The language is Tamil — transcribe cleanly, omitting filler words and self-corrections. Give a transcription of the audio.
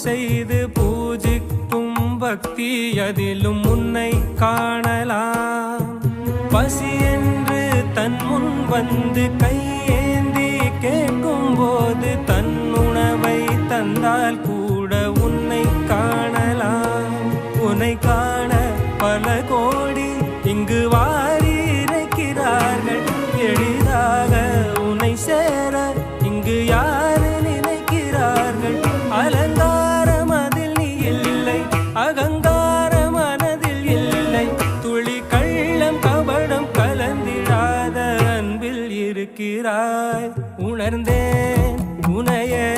செய்து பூஜிக்கும் பக்தி அதிலும் உன்னை காணலாம். பசி என்று தன் முன் வந்து கையேந்தி கேட்கும் போது தன் உணவை தந்தால் கூட உன்னை காணலாம். உன்னை காண பல கோடி இங்கு வாரி இறைக்கிறார்கள். எளிதாக உன்னை சேர இங்கு யாரு நினைக்கிறார்கள். அலங்காரம் அதில் நீ இல்லை, அகங்காரம் மனதில் இல்லை. துளி கள்ளம் கபடம் கலந்திடாத அன்பில் இருக்கிறாய். உணர்ந்தேன் உனையே